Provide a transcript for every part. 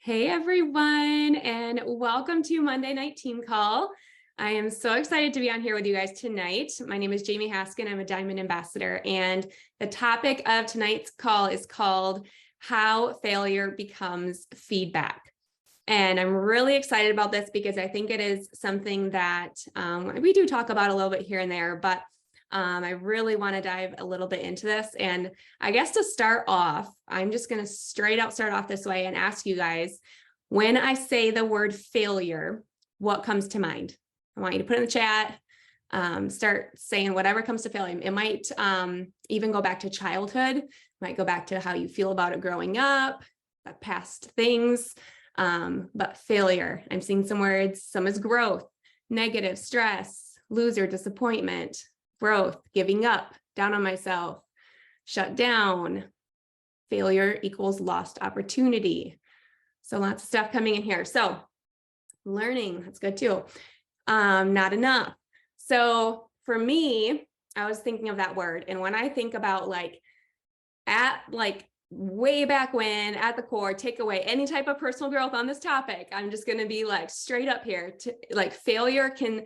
Hey everyone, and welcome to Monday Night Team Call. I am so excited to be on here with you guys tonight. My name is Jamie Haskin. I'm a Diamond Ambassador, and the topic of tonight's call is called How Failure Becomes Feedback. And I'm really excited about this because I think it is something that we do talk about a little bit here and there, but I really want to dive a little bit into this. And I guess to start off, I'm just going to straight out start off this way and ask you guys, when I say the word failure, what comes to mind? I want you to put it in the chat, start saying whatever comes to failure. It might even go back to childhood, might go back to how you feel about it growing up, past things, but failure. I'm seeing some words, some is growth, negative, stress, loser, disappointment, growth, giving up, down on myself, shut down, failure equals lost opportunity. So lots of stuff coming in here. So learning, that's good too. Not enough. So for me, I was thinking of that word. And when I think about way back when, at the core, take away any type of personal growth on this topic, I'm just going to be like straight up here. Failure can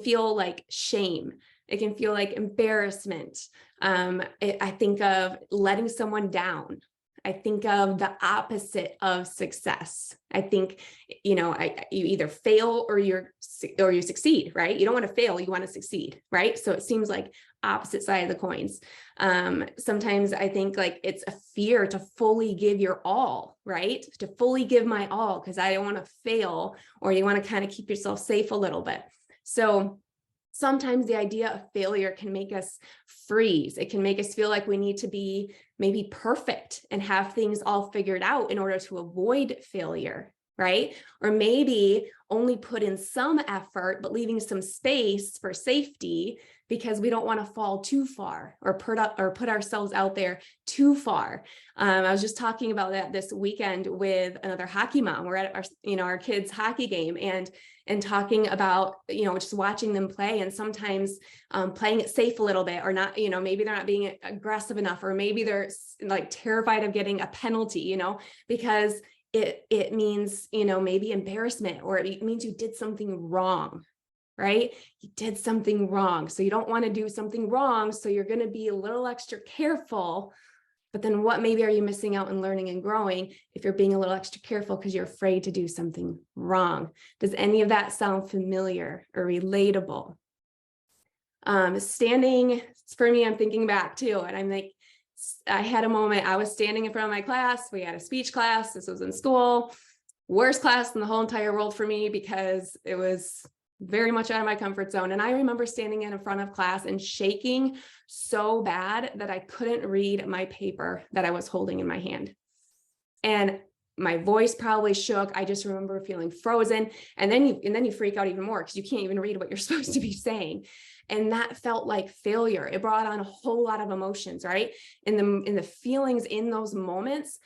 feel like shame. It can feel like embarrassment. I think of letting someone down. I think of the opposite of success. I think, you either fail or you succeed, right? You don't want to fail, you want to succeed, right? So it seems like opposite side of the coins. Sometimes I think like it's a fear to fully give your all, right? To fully give my all because I don't want to fail, or you want to kind of keep yourself safe a little bit. So sometimes the idea of failure can make us freeze. It can make us feel like we need to be maybe perfect and have things all figured out in order to avoid failure, right? Or maybe only put in some effort, but leaving some space for safety because we don't want to fall too far or put ourselves out there too far. I was just talking about that this weekend with another hockey mom. We're at our kids' hockey game and talking about, just watching them play and sometimes playing it safe a little bit or not, maybe they're not being aggressive enough, or maybe they're like terrified of getting a penalty, because it means, maybe embarrassment, or it means you did something wrong, right? You did something wrong. So you don't want to do something wrong. So you're going to be a little extra careful. But then what maybe are you missing out in learning and growing if you're being a little extra careful because you're afraid to do something wrong? Does any of that sound familiar or relatable? Standing, for me, I'm thinking back too, and I'm like, I had a moment, I was standing in front of my class. We had a speech class. This was in school. Worst class in the whole entire world for me because it was very much out of my comfort zone. And I remember standing in front of class and shaking so bad that I couldn't read my paper that I was holding in my hand. And my voice probably shook. I just remember feeling frozen. And then you freak out even more because you can't even read what you're supposed to be saying. And that felt like failure. It brought on a whole lot of emotions, right? And the feelings in those moments,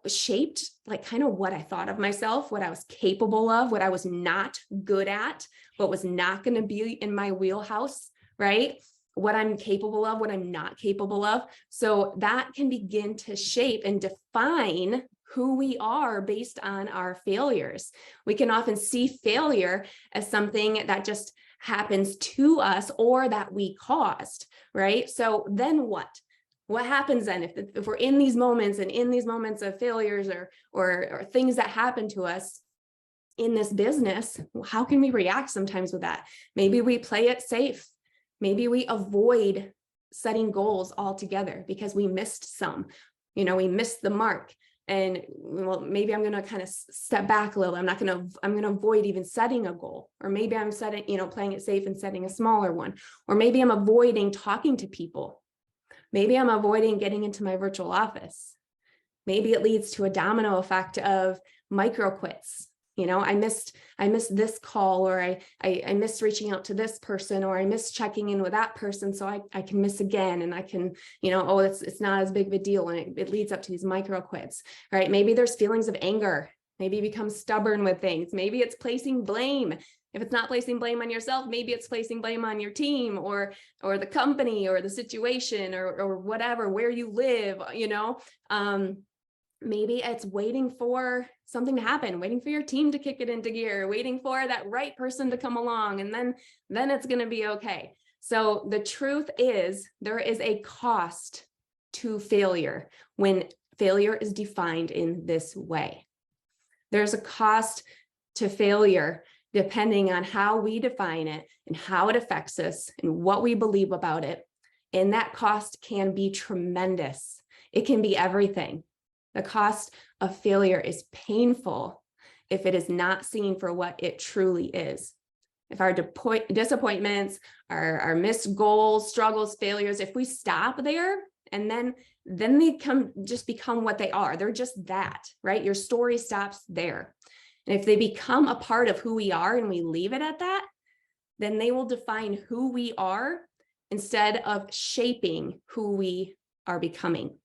shaped like kind of what I thought of myself, what I was capable of, what I was not good at, what was not going to be in my wheelhouse, right? What I'm capable of, what I'm not capable of. So that can begin to shape and define who we are based on our failures. We can often see failure as something that just happens to us or that we caused, right? So then what? What happens then if we're in these moments and in these moments of failures or things that happen to us in this business? How can we react sometimes with that? Maybe we play it safe. Maybe we avoid setting goals altogether because we missed some, we missed the mark. And well, maybe I'm going to kind of step back a little. I'm going to avoid even setting a goal, or maybe I'm setting, playing it safe and setting a smaller one, or maybe I'm avoiding talking to people. Maybe I'm avoiding getting into my virtual office. Maybe it leads to a domino effect of micro quits. I missed this call, or I missed reaching out to this person, or I missed checking in with that person. So I can miss again, and I can, it's not as big of a deal. And it leads up to these micro quits, right? Maybe there's feelings of anger. Maybe you become stubborn with things. Maybe it's placing blame. If it's not placing blame on yourself, maybe it's placing blame on your team or the company or the situation or whatever, where you live, Maybe it's waiting for something to happen, waiting for your team to kick it into gear, waiting for that right person to come along, and then it's going to be okay. So the truth is, there is a cost to failure when failure is defined in this way. There's a cost to failure depending on how we define it and how it affects us and what we believe about it. And that cost can be tremendous. It can be everything. The cost of failure is painful if it is not seen for what it truly is. If our disappointments, our missed goals, struggles, failures, if we stop there and then they just become what they are. They're just that, right? Your story stops there. And if they become a part of who we are and we leave it at that, then they will define who we are instead of shaping who we are becoming.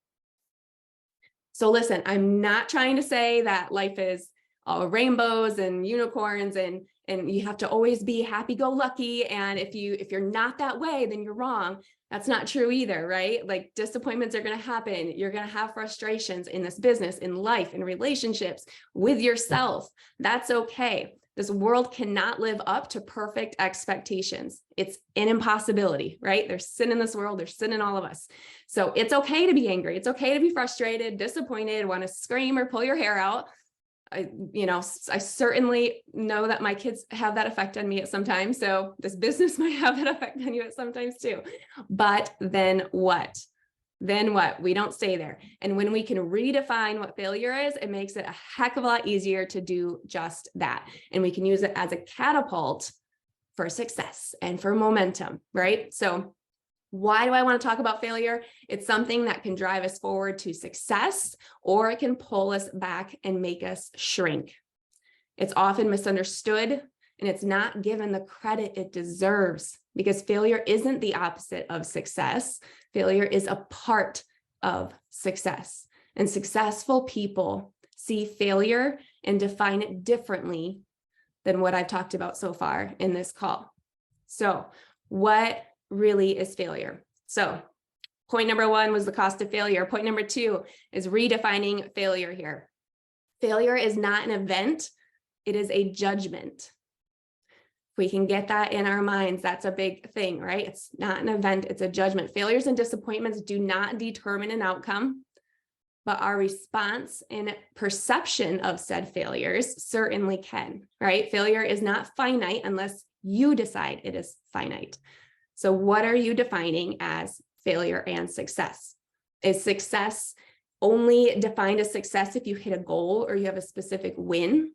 So listen, I'm not trying to say that life is all rainbows and unicorns and you have to always be happy-go-lucky. And if you're not that way, then you're wrong. That's not true either, right? Like disappointments are going to happen. You're going to have frustrations in this business, in life, in relationships, with yourself. That's okay. This world cannot live up to perfect expectations. It's an impossibility, right? There's sin in this world. There's sin in all of us. So it's okay to be angry. It's okay to be frustrated, disappointed, want to scream or pull your hair out. I certainly know that my kids have that effect on me at some time. So this business might have that effect on you at sometimes too. But then what? Then what? We don't stay there. And when we can redefine what failure is, it makes it a heck of a lot easier to do just that. And we can use it as a catapult for success and for momentum, right? So why do I want to talk about failure? It's something that can drive us forward to success, or it can pull us back and make us shrink. It's often misunderstood, and it's not given the credit it deserves, because failure isn't the opposite of success. Failure is a part of success. And successful people see failure and define it differently than what I've talked about so far in this call. So what really is failure? So point number one was the cost of failure. Point number two is redefining failure here. Failure is not an event. It is a judgment. If we can get that in our minds, that's a big thing, right? It's not an event, it's a judgment. Failures and disappointments do not determine an outcome, but our response and perception of said failures certainly can, right? Failure is not finite unless you decide it is finite. So what are you defining as failure and success? Is success only defined as success if you hit a goal or you have a specific win?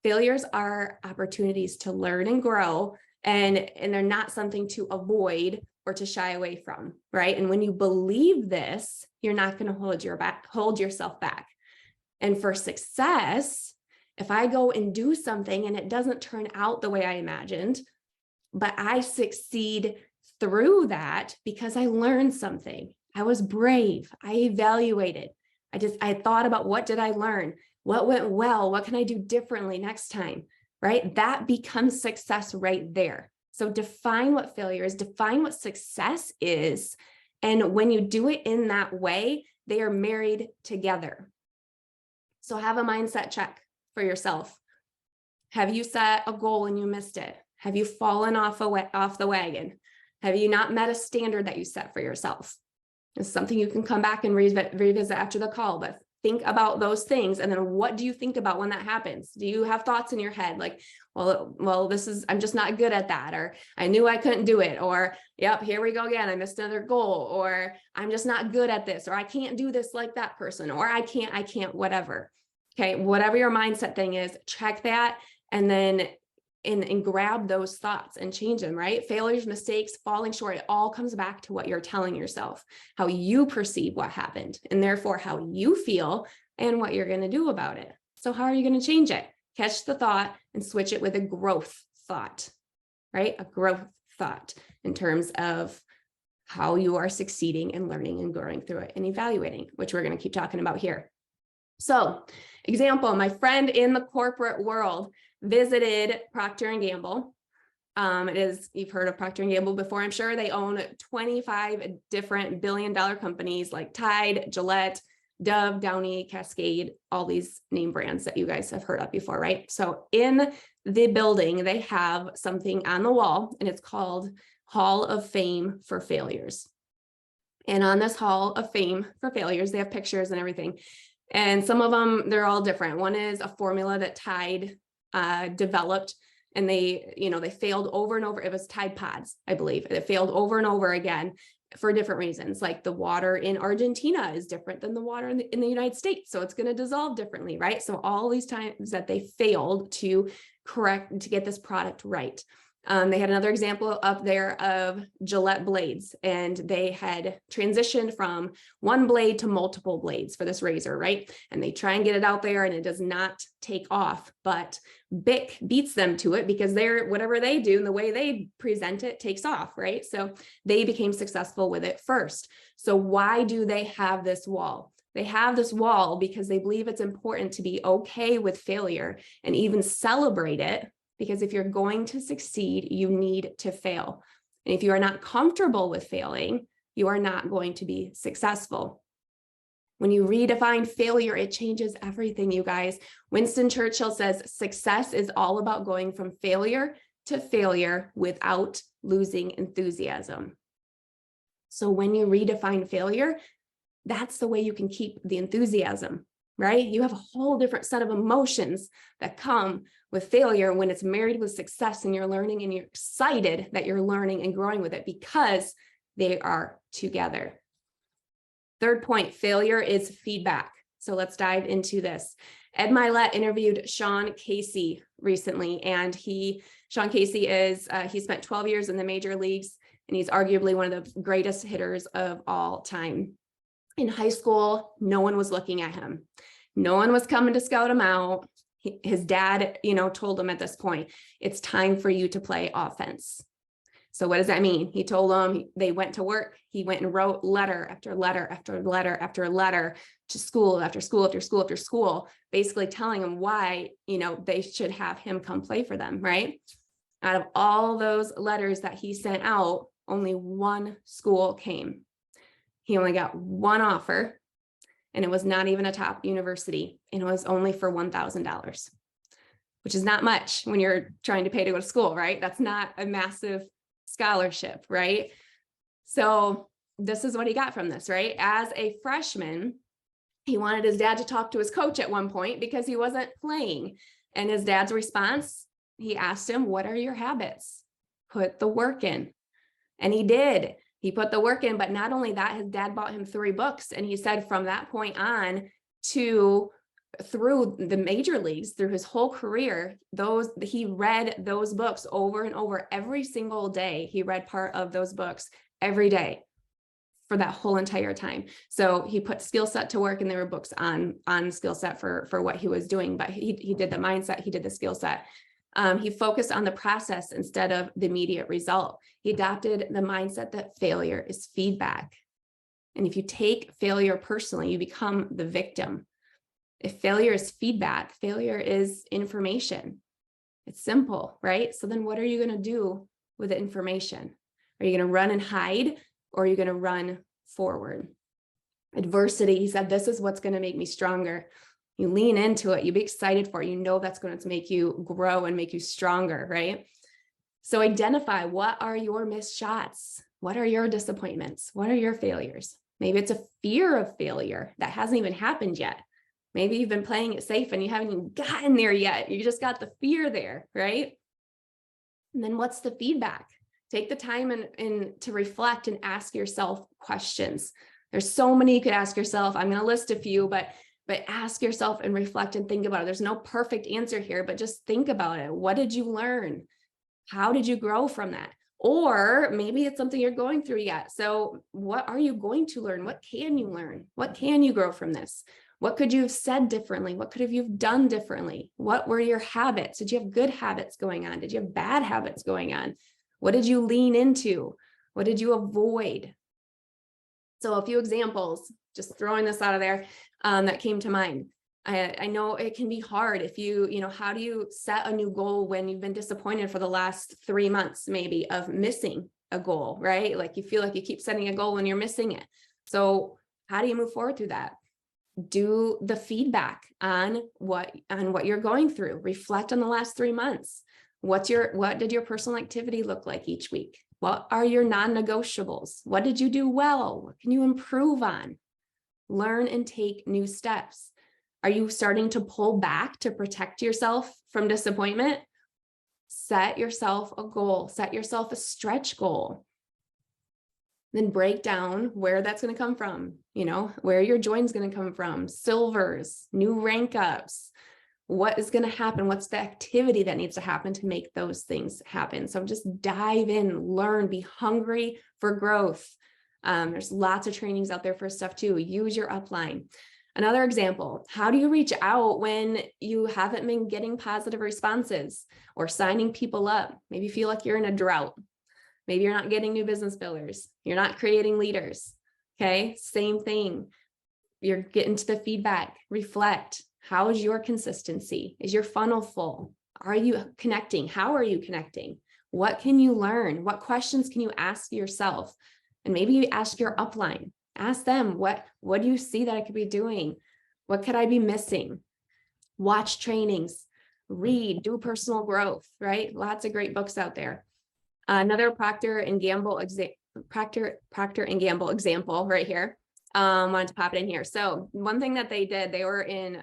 Failures are opportunities to learn and grow, and they're not something to avoid or to shy away from, right? And when you believe this, you're not going to hold yourself back. And for success, if I go and do something and it doesn't turn out the way I imagined, but I succeed through that because I learned something. I was brave. I evaluated. I thought about, what did I learn? What went well? What can I do differently next time? Right? That becomes success right there. So define what failure is, define what success is. And when you do it in that way, they are married together. So have a mindset check for yourself. Have you set a goal and you missed it? Have you fallen off the wagon? Have you not met a standard that you set for yourself? It's something you can come back and revisit after the call, but think about those things. And then what do you think about when that happens? Do you have thoughts in your head like, well, I'm just not good at that, or I knew I couldn't do it, or yep, here we go again, I missed another goal, or I'm just not good at this, or I can't do this like that person, or I can't, whatever. Okay, whatever your mindset thing is, check that and then and grab those thoughts and change them, right? Failures, mistakes, falling short, it all comes back to what you're telling yourself, how you perceive what happened, and therefore how you feel and what you're going to do about it. So how are you going to change it? Catch the thought and switch it with a growth thought, right? A growth thought in terms of how you are succeeding and learning and growing through it and evaluating, which we're going to keep talking about here. So example, my friend in the corporate world visited Procter & Gamble. You've heard of Procter & Gamble before, I'm sure. They own 25 different billion-dollar companies like Tide, Gillette, Dove, Downy, Cascade, all these name brands that you guys have heard of before, right? So in the building, they have something on the wall, and it's called Hall of Fame for Failures. And on this Hall of Fame for Failures, they have pictures and everything. And some of them, they're all different. One is a formula that Tide developed, and they failed over and over. It was Tide Pods, I believe. It failed over and over again for different reasons. Like the water in Argentina is different than the water in the United States. So it's going to dissolve differently, right? So all these times that they failed to get this product right. They had another example up there of Gillette blades, and they had transitioned from one blade to multiple blades for this razor, right? And they try and get it out there and it does not take off, but Bic beats them to it because whatever they do and the way they present it takes off, right? So they became successful with it first. So why do they have this wall? They have this wall because they believe it's important to be okay with failure and even celebrate it. Because if you're going to succeed, you need to fail. And if you are not comfortable with failing, you are not going to be successful. When you redefine failure, it changes everything, you guys. Winston Churchill says, success is all about going from failure to failure without losing enthusiasm. So when you redefine failure, that's the way you can keep the enthusiasm, right? You have a whole different set of emotions that come with failure when it's married with success, and you're learning and you're excited that you're learning and growing with it because they are together. Third point, failure is feedback. So let's dive into this. Ed Milet interviewed Sean Casey recently, and Sean Casey he spent 12 years in the major leagues, and he's arguably one of the greatest hitters of all time. In high school, no one was looking at him. No one was coming to scout him out. His dad, told him at this point, it's time for you to play offense. So what does that mean? He told them, they went to work. He went and wrote letter after letter after letter after letter to school after school after school after school, basically telling them why, they should have him come play for them, right? Out of all those letters that he sent out, only one school came. He only got one offer, and it was not even a top university, and it was only for $1,000, which is not much when you're trying to pay to go to school, right? That's not a massive scholarship, right? So this is what he got from this, right? As a freshman, he wanted his dad to talk to his coach at one point because he wasn't playing. And his dad's response, he asked him, what are your habits? Put the work in. And he did. He put the work in, but not only that, his dad bought him 3 books. And he said from that point on through the major leagues, through his whole career, he read those books over and over every single day. He read part of those books every day for that whole entire time. So he put skill set to work, and there were books on skill set for what he was doing, but he did the mindset, he did the skill set. He focused on the process instead of the immediate result. He adopted the mindset that failure is feedback. And if you take failure personally, you become the victim. If failure is feedback, failure is information. It's simple, right? So then what are you going to do with the information? Are you going to run and hide, or are you going to run forward? Adversity, he said, this is what's going to make me stronger. You lean into it, you be excited for it, that's going to make you grow and make you stronger, right? So identify, what are your missed shots? What are your disappointments? What are your failures? Maybe it's a fear of failure that hasn't even happened yet. Maybe you've been playing it safe and you haven't even gotten there yet. You just got the fear there, right? And then what's the feedback? Take the time and to reflect and ask yourself questions. There's so many you could ask yourself. I'm going to list a few, but ask yourself and reflect and think about it. There's no perfect answer here, but just think about it. What did you learn? How did you grow from that? Or maybe it's something you're going through yet. So what are you going to learn? What can you learn? What can you grow from this? What could you have said differently? What could have you done differently? What were your habits? Did you have good habits going on? Did you have bad habits going on? What did you lean into? What did you avoid? So a few examples, just throwing this out of there, that came to mind. I know it can be hard if how do you set a new goal when you've been disappointed for the last 3 months, maybe, of missing a goal, right? Like you feel like you keep setting a goal and you're missing it. So how do you move forward through that? do the feedback on what you're going through. Reflect on the last 3 months. What did your personal activity look like each week? What are your non-negotiables? What did you do well? What can you improve on? Learn and take new steps. Are you starting to pull back to protect yourself from disappointment? Set yourself a goal. Set yourself a stretch goal. Then break down where that's going to come from, where your join's going to come from, silvers, new rank ups, what is going to happen, what's the activity that needs to happen to make those things happen. So just dive in, learn, be hungry for growth. There's lots of trainings out there for stuff too. Use your upline. Another example, how do you reach out when you haven't been getting positive responses or signing people up? Maybe you feel like you're in a drought. Maybe you're not getting new business builders. You're not creating leaders. Okay. Same thing. You're getting to the feedback, reflect. How is your consistency? Is your funnel full? Are you connecting? How are you connecting? What can you learn? What questions can you ask yourself? And maybe you ask your upline, ask them, what do you see that I could be doing? What could I be missing? Watch trainings, read, do personal growth, right? Lots of great books out there. Another Procter and Gamble example right here. Wanted to pop it in here. So one thing that they did, they were in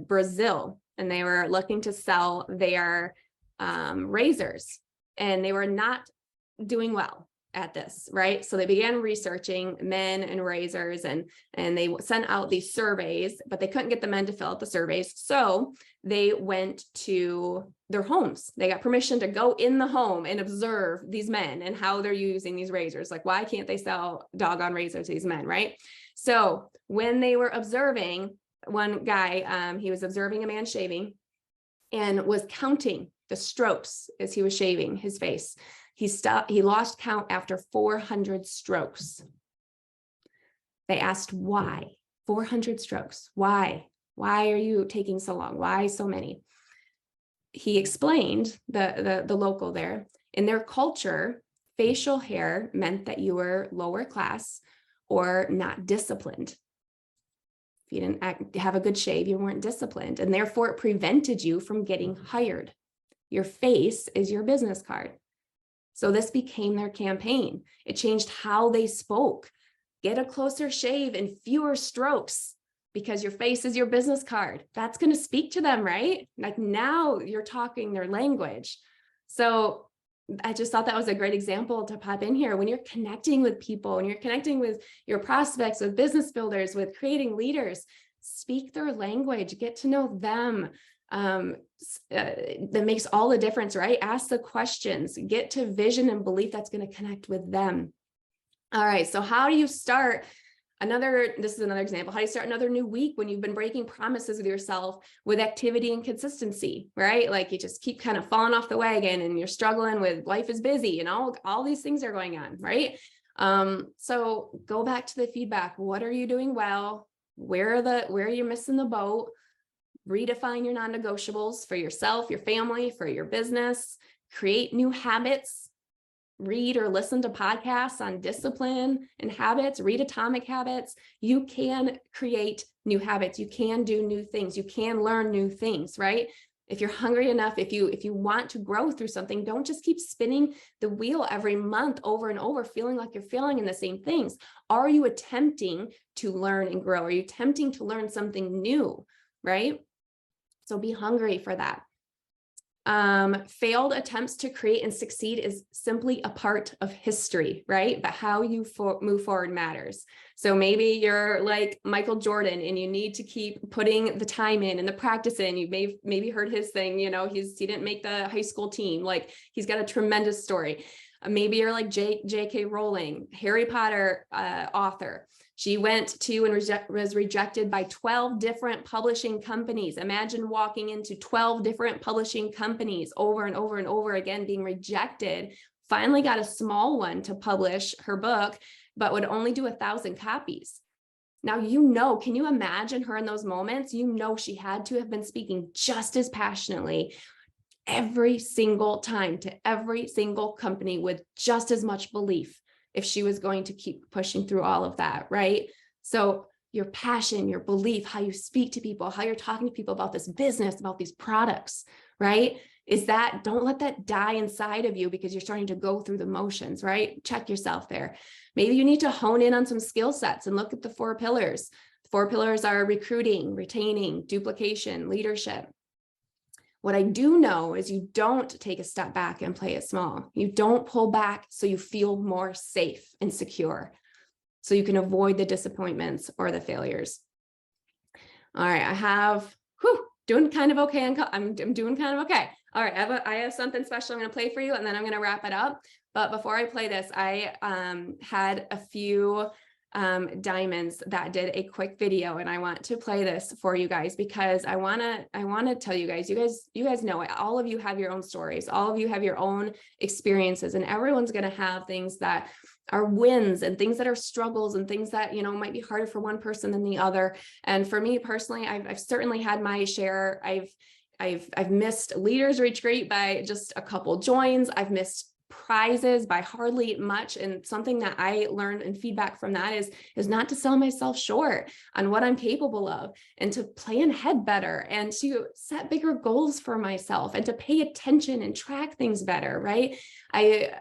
Brazil, and they were looking to sell their razors, and they were not doing well at this, right? So they began researching men and razors, and they sent out these surveys, but they couldn't get the men to fill out the surveys. So they went to their homes. They got permission to go in the home and observe these men and how they're using these razors. Like, why can't they sell doggone razors to these men, right? So when they were observing, one guy, he was observing a man shaving and was counting the strokes as he was shaving his face. He lost count after 400 strokes. They asked why. 400 strokes. Why? Why are you taking so long? Why so many? He explained, the local there, in their culture, facial hair meant that you were lower class or not disciplined. If you didn't have a good shave, you weren't disciplined, and therefore it prevented you from getting hired. Your face is your business card. So this became their campaign. It changed how they spoke. Get a closer shave and fewer strokes because your face is your business card. That's going to speak to them, right? Like, now you're talking their language. So I just thought that was a great example to pop in here. When you're connecting with people and you're connecting with your prospects, with business builders, with creating leaders, speak their language, get to know them. That makes all the difference, right? Ask the questions, get to vision and belief that's going to connect with them. All right. So how do you start this is another example. How do you start another new week when you've been breaking promises with yourself with activity and consistency, right? Like, you just keep kind of falling off the wagon and you're struggling with life is busy and all these things are going on, right? So go back to the feedback. What are you doing well? Where are you missing the boat? Redefine your non-negotiables for yourself, your family, for your business. Create new habits. Read or listen to podcasts on discipline and habits. Read Atomic Habits. You can create new habits. You can do new things. You can learn new things, right? If you're hungry enough, if you want to grow through something, don't just keep spinning the wheel every month over and over, feeling like you're failing in the same things. Are you attempting to learn and grow? Are you attempting to learn something new, right? So be hungry for that. Failed attempts to create and succeed is simply a part of history, right? But how you move forward matters. So maybe you're like Michael Jordan and you need to keep putting the time in and the practice in. You maybe heard his thing, he didn't make the high school team. Like, he's got a tremendous story. Maybe you're like J.K. Rowling, Harry Potter author. She went to and was rejected by 12 different publishing companies. Imagine walking into 12 different publishing companies over and over and over again, being rejected. Finally got a small one to publish her book, but would only do 1,000 copies. Now, can you imagine her in those moments? She had to have been speaking just as passionately every single time to every single company with just as much belief if she was going to keep pushing through all of that, right? So your passion, your belief, how you speak to people, how you're talking to people about this business, about these products, right? Don't let that die inside of you because you're starting to go through the motions, right? Check yourself there. Maybe you need to hone in on some skill sets and look at the 4 pillars. The 4 pillars are recruiting, retaining, duplication, leadership. What I do know is you don't take a step back and play it small. You don't pull back so you feel more safe and secure, so you can avoid the disappointments or the failures. All right, I have, doing kind of okay. I'm doing kind of okay. All right, I have something special I'm going to play for you, and then I'm going to wrap it up. But before I play this, I had a few diamonds that did a quick video, and I want to play this for you guys because I want to tell you guys know it. All of you have your own stories. All of you have your own experiences, and everyone's going to have things that are wins and things that are struggles and things that, you know, might be harder for one person than the other. And for me personally, I've certainly had my share. I've missed leaders retreat by just a couple joins. I've missed prizes by hardly much. And something that I learned and feedback from that is not to sell myself short on what I'm capable of, and to plan ahead better, and to set bigger goals for myself, and to pay attention and track things better, right?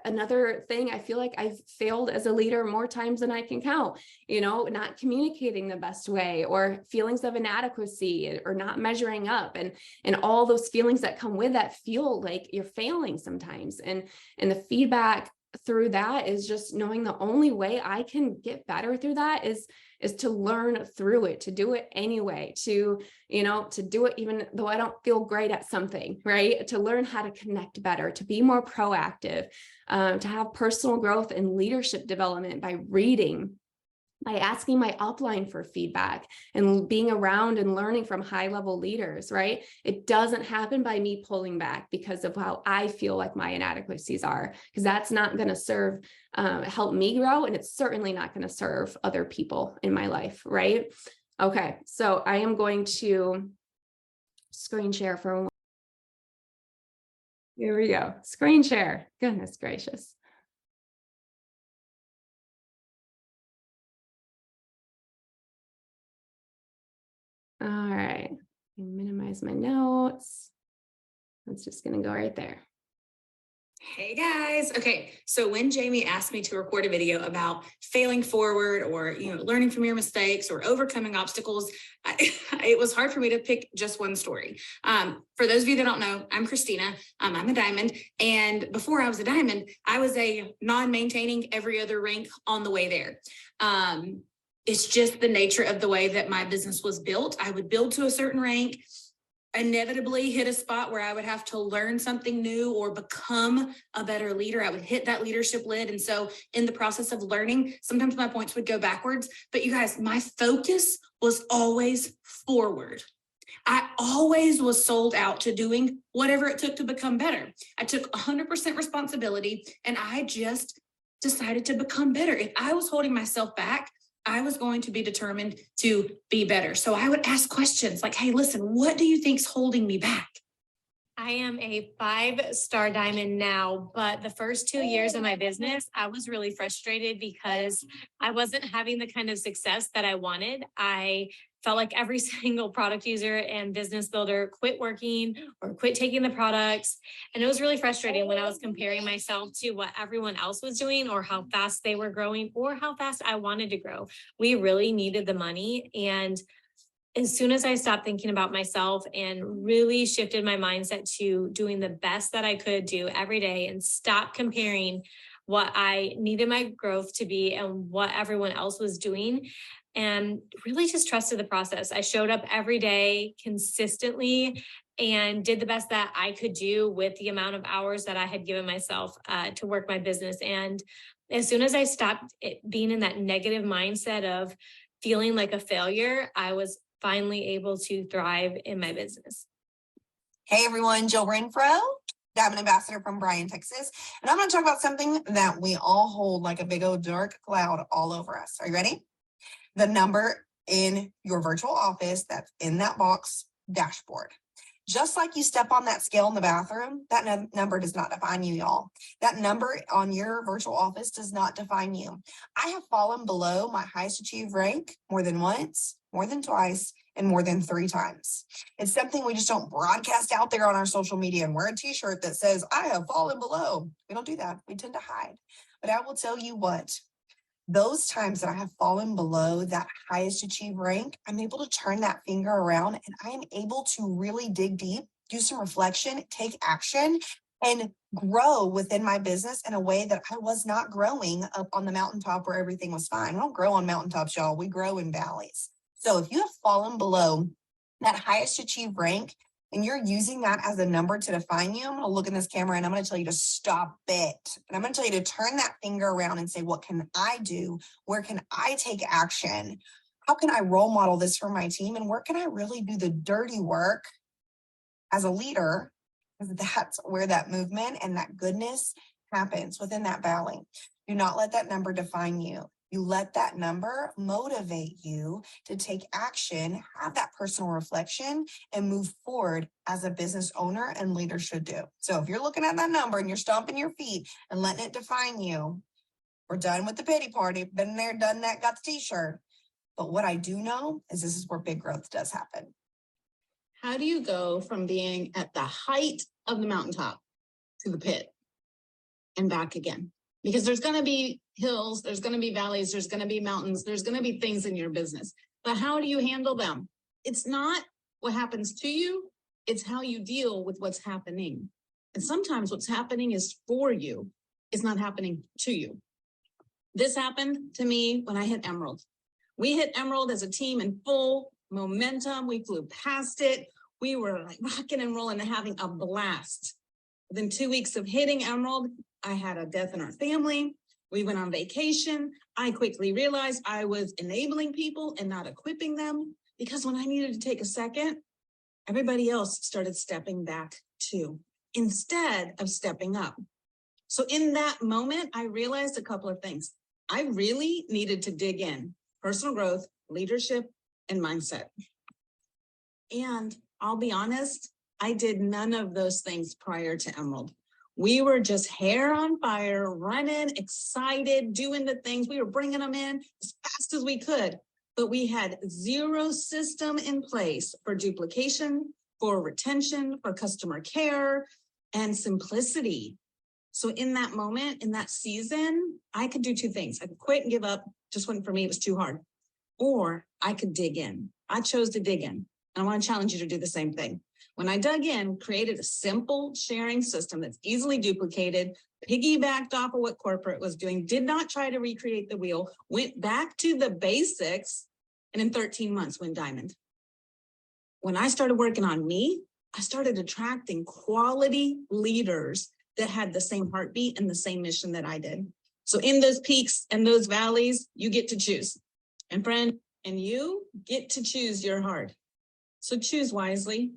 Another thing, I feel like I've failed as a leader more times than I can count, you know, not communicating the best way, or feelings of inadequacy, or not measuring up, and all those feelings that come with that feel like you're failing sometimes. And the feedback through that is just knowing the only way I can get better through that is to learn through it, to do it anyway, to do it even though I don't feel great at something, right? To learn how to connect better, to be more proactive, to have personal growth and leadership development by reading, by asking my upline for feedback, and being around and learning from high-level leaders, right? It doesn't happen by me pulling back because of how I feel like my inadequacies are, because that's not going to help me grow, and it's certainly not going to serve other people in my life, right? Okay, so I am going to screen share for a moment. Here we go, screen share. Goodness gracious. All right, minimize my notes. That's just going to go right there. Hey guys. Okay. So when Jamie asked me to record a video about failing forward, or, learning from your mistakes or overcoming obstacles, it was hard for me to pick just one story. For those of you that don't know, I'm Christina. I'm a diamond. And before I was a diamond, I was a non-maintaining every other rank on the way there. It's just the nature of the way that my business was built. I would build to a certain rank, inevitably hit a spot where I would have to learn something new or become a better leader. I would hit that leadership lid. And so in the process of learning, sometimes my points would go backwards. But you guys, my focus was always forward. I always was sold out to doing whatever it took to become better. I took 100% responsibility, and I just decided to become better. If I was holding myself back, I was going to be determined to be better. So I would ask questions like, hey, listen, what do you think's holding me back? I am a 5-star diamond now, but the first 2 years of my business, I was really frustrated because I wasn't having the kind of success that I wanted. I felt like every single product user and business builder quit working or quit taking the products. And it was really frustrating when I was comparing myself to what everyone else was doing, or how fast they were growing, or how fast I wanted to grow. We really needed the money. And as soon as I stopped thinking about myself and really shifted my mindset to doing the best that I could do every day, and stopped comparing what I needed my growth to be and what everyone else was doing, and really just trusted the process. I showed up every day consistently and did the best that I could do with the amount of hours that I had given myself to work my business. And as soon as I stopped being in that negative mindset of feeling like a failure, I was finally able to thrive in my business. Hey everyone, Jill Renfro, Diamond Ambassador from Bryan, Texas. And I'm going to talk about something that we all hold like a big old dark cloud all over us. Are you ready? The number in your virtual office that's in that box, dashboard. Just like you step on that scale in the bathroom, that number does not define you, y'all. That number on your virtual office does not define you. I have fallen below my highest achieved rank more than once, more than twice, and more than 3 times. It's something we just don't broadcast out there on our social media and wear a t-shirt that says, I have fallen below. We don't do that. We tend to hide. But I will tell you what, those times that I have fallen below that highest achieved rank, I'm able to turn that finger around and I am able to really dig deep, do some reflection, take action, and grow within my business in a way that I was not growing up on the mountaintop where everything was fine. We don't grow on mountaintops, y'all. We grow in valleys. So if you have fallen below that highest achieved rank, and you're using that as a number to define you, I'm going to look in this camera and I'm going to tell you to stop it. And I'm going to tell you to turn that finger around and say, what can I do? Where can I take action? How can I role model this for my team? And where can I really do the dirty work as a leader? Because that's where that movement and that goodness happens within that valley. Do not let that number define you. You let that number motivate you to take action, have that personal reflection, and move forward as a business owner and leader should do. So if you're looking at that number and you're stomping your feet and letting it define you, we're done with the pity party. Been there, done that, got the t-shirt. But what I do know is this is where big growth does happen. How do you go from being at the height of the mountaintop to the pit and back again? Because there's going to be hills, there's going to be valleys, there's going to be mountains, there's going to be things in your business. But how do you handle them? It's not what happens to you, it's how you deal with what's happening. And sometimes what's happening is for you, it's not happening to you. This happened to me when I hit Emerald. We hit Emerald as a team in full momentum. We flew past it. We were like rocking and rolling and having a blast. Within 2 weeks of hitting Emerald, I had a death in our family. We went on vacation. I quickly realized I was enabling people and not equipping them, because when I needed to take a second, everybody else started stepping back too, instead of stepping up. So in that moment, I realized a couple of things. I really needed to dig in: personal growth, leadership, and mindset. And I'll be honest, I did none of those things prior to Emerald. We were just hair on fire, running, excited, doing the things. We were bringing them in as fast as we could, but we had zero system in place for duplication, for retention, for customer care, and simplicity. So in that moment, in that season, I could do 2 things. I could quit and give up. Just wasn't for me. It was too hard. Or I could dig in. I chose to dig in. And I want to challenge you to do the same thing. When I dug in, created a simple sharing system that's easily duplicated, piggybacked off of what corporate was doing, did not try to recreate the wheel, went back to the basics, and in 13 months went diamond. When I started working on me, I started attracting quality leaders that had the same heartbeat and the same mission that I did. So in those peaks and those valleys, you get to choose. And friend, and you get to choose your heart. So choose wisely.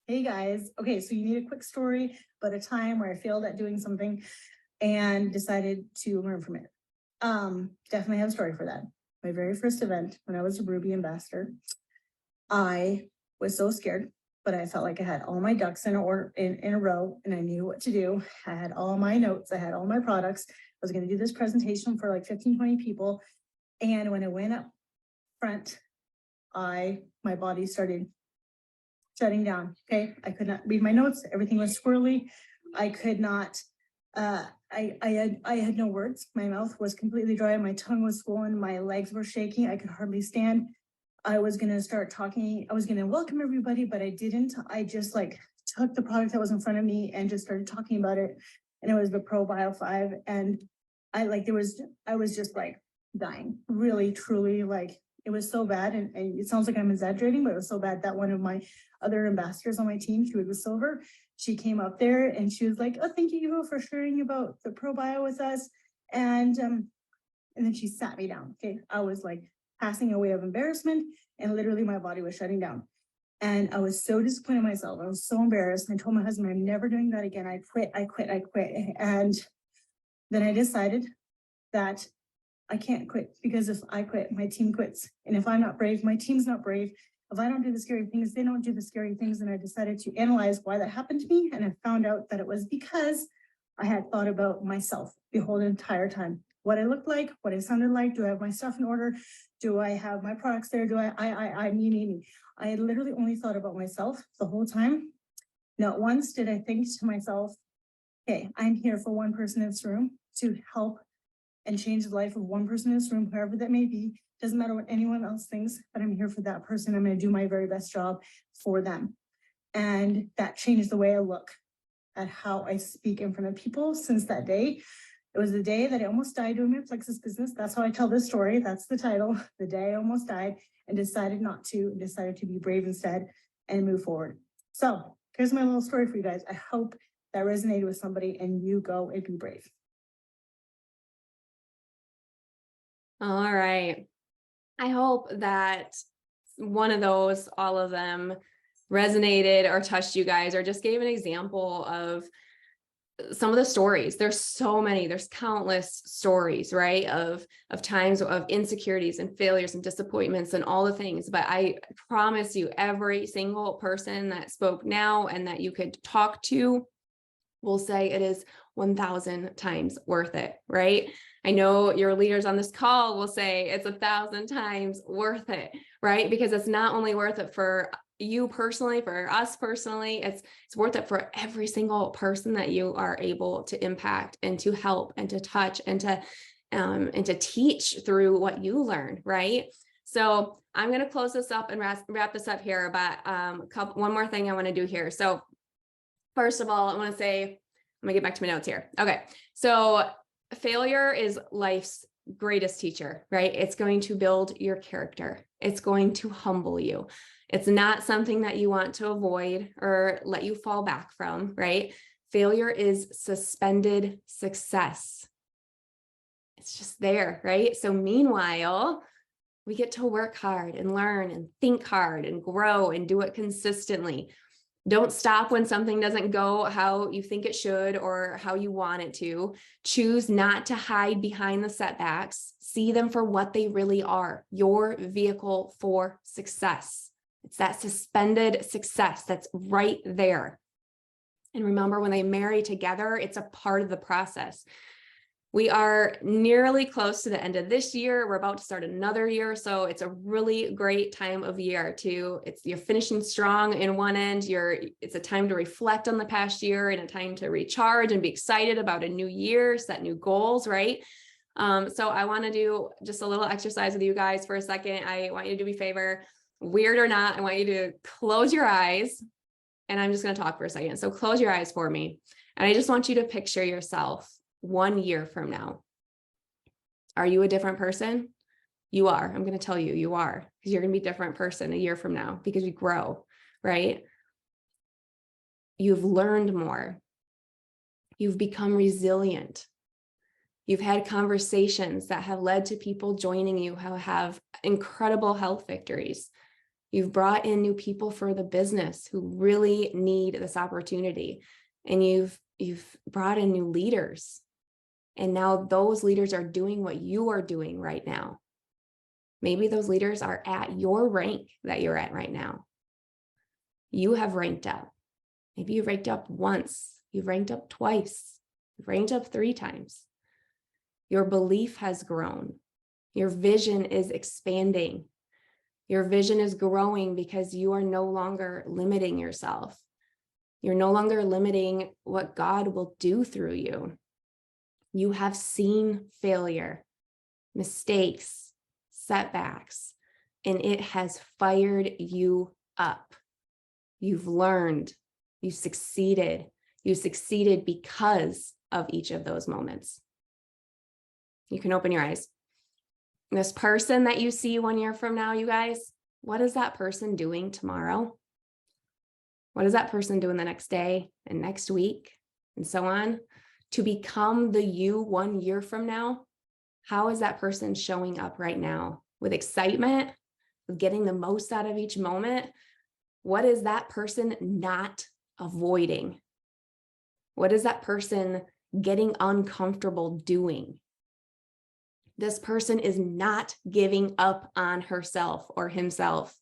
Hey guys, okay, so you need a quick story about a time where I failed at doing something and decided to learn from it. Definitely have a story for that. My very first event when I was a Ruby ambassador, I was so scared, but I felt like I had all my ducks in a row and I knew what to do. I had all my notes, I had all my products. I was going to do this presentation for like 15, 20 people. And when I went up front, my body started shutting down. Okay. I could not read my notes. Everything was swirly. I could not, I had no words. My mouth was completely dry. My tongue was swollen. My legs were shaking. I could hardly stand. I was going to start talking. I was going to welcome everybody, but I didn't. I just like took the product that was in front of me and just started talking about it. And it was the Pro Bio 5. And I was just like dying, really, truly, like it was so bad. And it sounds like I'm exaggerating, but it was so bad that one of my other ambassadors on my team, she was the silver, she came up there and she was like, oh, thank you, Eva, for sharing about the Pro Bio with us. And then she sat me down. Okay. I was like passing away of embarrassment and literally my body was shutting down. And I was so disappointed in myself. I was so embarrassed. And I told my husband, I'm never doing that again. I quit. And then I decided that I can't quit, because if I quit, my team quits. And if I'm not brave, my team's not brave. if I don't do the scary things, they don't do the scary things. And I decided to analyze why that happened to me. And I found out that it was because I had thought about myself the whole entire time. What I looked like, what I sounded like, do I have my stuff in order? Do I have my products there? Do me. I had literally only thought about myself the whole time. Not once did I think to myself, okay, I'm here for one person in this room to help and change the life of one person in this room, whoever that may be. Doesn't matter what anyone else thinks, but I'm here for that person. I'm going to do my very best job for them. And that changed the way I look at how I speak in front of people since that day. It was the day that I almost died doing my Plexus business. That's how I tell this story. That's the title. The day I almost died and decided not to, decided to be brave instead and move forward. So here's my little story for you guys. I hope that resonated with somebody and you go and be brave. All right. I hope that one of those, all of them, resonated or touched you guys, or just gave an example of some of the stories. There's so many, there's countless stories, right? Of times of insecurities and failures and disappointments and all the things. But I promise you, every single person that spoke now and that you could talk to will say it is 1,000 times worth it, right? I know your leaders on this call will say it's 1,000 times worth it, right? Because it's not only worth it for you personally, for us personally, it's worth it for every single person that you are able to impact and to help and to touch and to teach through what you learn, right? So I'm going to close this up and wrap this up here, but one more thing I want to do here. So first of all, I want to say, I'm going to get back to my notes here. Okay. So failure is life's greatest teacher, right? It's going to build your character. It's going to humble you. It's not something that you want to avoid or let you fall back from, right? Failure is suspended success. It's just there, right? So meanwhile, we get to work hard and learn and think hard and grow and do it consistently. Don't stop when something doesn't go how you think it should or how you want it to. Choose not to hide behind the setbacks. See them for what they really are, your vehicle for success. It's that suspended success that's right there. And remember, when they marry together, it's a part of the process. We are nearly close to the end of this year. We're about to start another year. So it's a really great time of year you're finishing strong in one end. It's a time to reflect on the past year and a time to recharge and be excited about a new year, set new goals, right? So I want to do just a little exercise with you guys for a second. I want you to do me a favor, weird or not. I want you to close your eyes and I'm just going to talk for a second. So close your eyes for me. And I just want you to picture yourself 1 year from now. Are you a different person? You are. I'm going to tell you, you are, because you're going to be a different person a year from now because you grow, right? You've learned more. You've become resilient. You've had conversations that have led to people joining you who have incredible health victories. You've brought in new people for the business who really need this opportunity. And you've brought in new leaders. And now those leaders are doing what you are doing right now. Maybe those leaders are at your rank that you're at right now. You have ranked up. Maybe you've ranked up once. You've ranked up twice. You've ranked up 3 times. Your belief has grown. Your vision is expanding. Your vision is growing because you are no longer limiting yourself. You're no longer limiting what God will do through you. You have seen failure, mistakes, setbacks, and it has fired you up. You've learned, you succeeded because of each of those moments. You can open your eyes. This person that you see 1 year from now, you guys, what is that person doing tomorrow? What is that person doing the next day and next week and so on? To become the you 1 year from now, how is that person showing up right now? With excitement, with getting the most out of each moment? What is that person not avoiding? What is that person getting uncomfortable doing? This person is not giving up on herself or himself.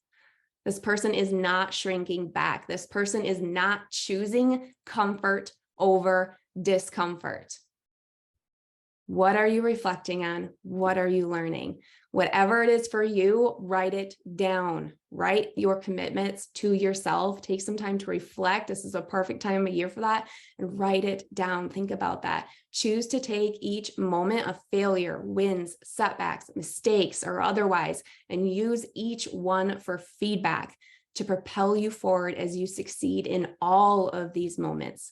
This person is not shrinking back. This person is not choosing comfort over discomfort. What are you reflecting on? What are you learning? Whatever it is for you, write it down. Write your commitments to yourself. Take some time to reflect. This is a perfect time of year for that. And write it down. Think about that. Choose to take each moment of failure, wins, setbacks, mistakes, or otherwise, and use each one for feedback to propel you forward as you succeed in all of these moments,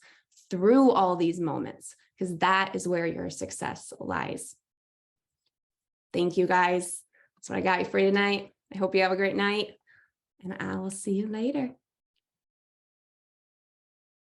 through all these moments, because that is where your success lies. Thank you, guys. That's what I got you for tonight. I hope you have a great night, and I will see you later.